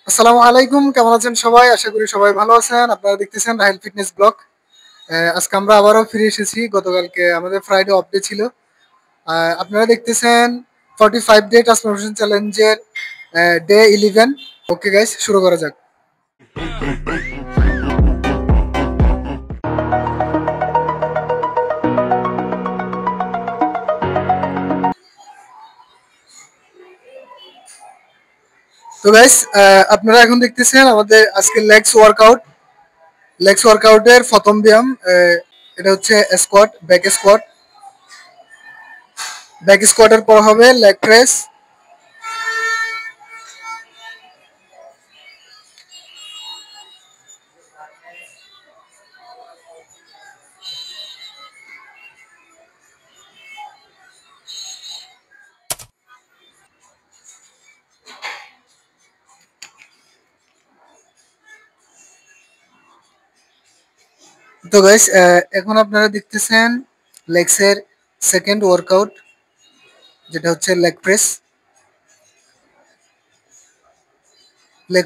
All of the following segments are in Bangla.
আসসালামু আলাইকুম, কেমন আছেন সবাই? আশা করি সবাই ভালো আছেন। আপনারা দেখতেছেন রাহেল ফিটনেস ব্লগ। আজকে আমরা আবারও ফিরে এসেছি। গতকালকে আমাদের ফ্রাইডে অফ ডে ছিল। আপনারা দেখতেছেন 45 ডে ট্রান্সফরমেশন চ্যালেঞ্জের ডে 11। ওকে গাইস, শুরু করা যাক। তো গাইস, আপনারা এখন দেখতেছেন আমাদের আজকে লেগস ওয়ার্কআউটের প্রথম ব্যায়াম। এটা হচ্ছে ব্যাক স্কোয়াটের পর হবে লেগ প্রেস। তো গাইস, এখন আপনারা দেখতেছেন লেগসের সেকেন্ড ওয়ার্কআউট, যেটা হচ্ছে লেগ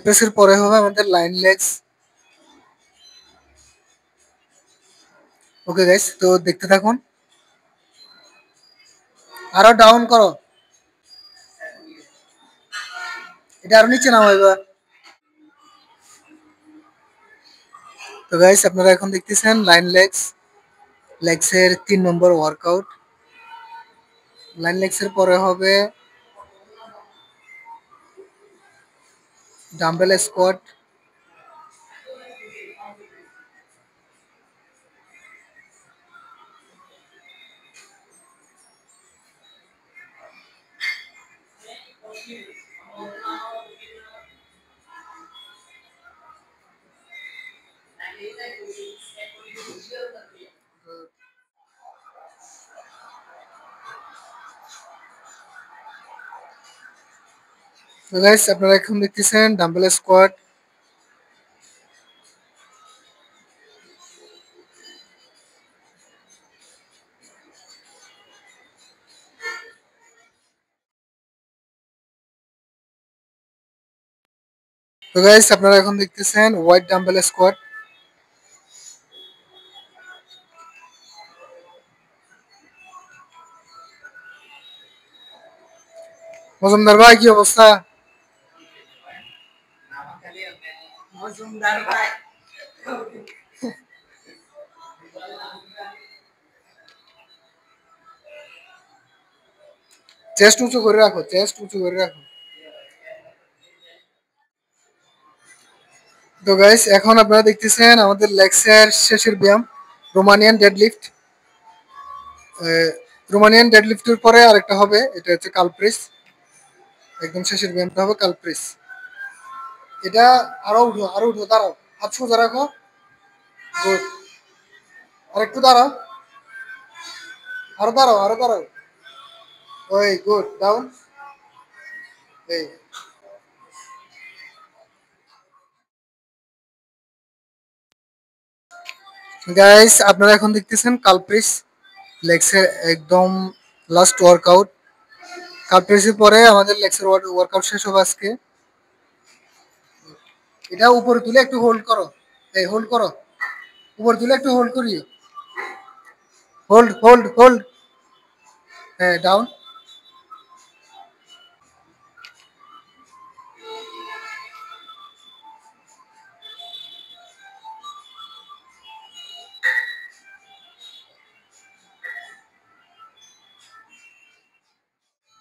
প্রেসের পরে হবে আমাদের লাইন লেগস। ওকে গাইস, তো দেখতে থাকুন। আরো ডাউন করো, এটা আরো নিচে নামাও এবার। তো গাইস, আপনারা এখন দেখতেছেন লেগসের 3 নম্বর ওয়ার্কআউট। লাইন লেগসের পরে হবে ডাম্বেল স্কোয়াট। তো গাইস, আপনারা এখন দেখতেছেন ডাম্বেল স্কোয়াট। তো গাইস, আপনারা এখন দেখতেছেন হোয়াইট ডাম্বেল স্কোয়াট। মজুমদার ভাই, কি অবস্থা? চেস্ট উঁচু করে রাখো। তো গাইস, এখন আপনারা দেখতেছেন আমাদের লেগসের শেষের ব্যায়াম, রোমানিয়ান ডেডলিফট। রোমানিয়ান ডেডলিফটের পরে আরেকটা হবে, এটা হচ্ছে কালপ্রেস। একদম শেষের ব্যায়ামটা হবে কালপ্রেস। এটা আরো উঠো, দাঁড়াও, হাত সোজা রাখো। গুড। আরেকটু দাঁড়াও, আরো দাঁড়াও। ওই গুড, ডাউন। এই গাইস, আপনারা এখন দেখতেছেন কালপ্রেস, লেগসের একদম লাস্ট ওয়ার্কআউট। কালপ্রেসের পরে আমাদের লেগসের ওয়ার্কআউট শেষ হবে আজকে। এটা উপরে তুলে একটু হোল্ড করো। হোল্ড করো, উপরে তুলে একটু হোল্ড করিও। হোল্ড। হ্যাঁ, ডাউন।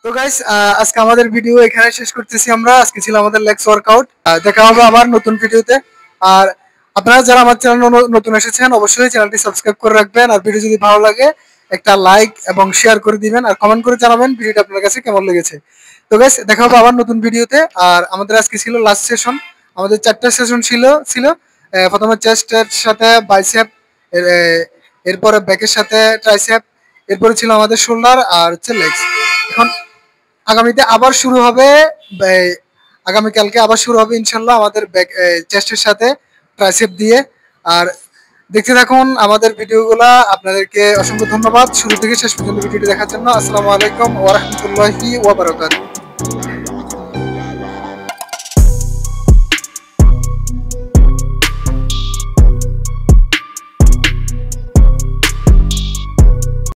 তো গাইস, আজকে আমাদের ভিডিও এখানে শেষ করতেছি আমরা। আজকে ছিল আমাদের লেগস ওয়ার্কআউট। দেখা হবে আবার নতুন ভিডিওতে। আর আপনারা যারা আমার চ্যানেল নতুন এসেছেন, অবশ্যই চ্যানেলটি সাবস্ক্রাইব করে রাখবেন। আর ভিডিও যদি ভালো লাগে একটা লাইক এবং শেয়ার করে দিবেন, আর কমেন্ট করে জানাবেন ভিডিওটা আপনার কাছে কেমন লেগেছে। তো গাইস, দেখা হবে আবার নতুন ভিডিওতে। আর আমাদের আজকে ছিল লাস্ট সেশন। আমাদের 4টা সেশন ছিল। প্রথমে চেস্টের সাথে বাইসেপ, এরপরে ব্যাকের সাথে ট্রাইসেপ, এরপরে ছিল আমাদের শোল্ডার আর হচ্ছে লেগস। এখন আগামীতে আবার শুরু হবে, বে- আগামীকালকে আবার শুরু হবে ইনশাল্লাহ আমাদের ব্যাক চেস্টের সাথে ট্রাইসেপ দিয়ে। আর দেখতে থাকুন আমাদের ভিডিওগুলা। আপনাদেরকে অসংখ্য ধন্যবাদ শুরু থেকে শেষ পর্যন্ত ভিডিওটি দেখার জন্য। আসসালামু আলাইকুম ওয়া রাহমাতুল্লাহি ওয়া বারাকাতুহু।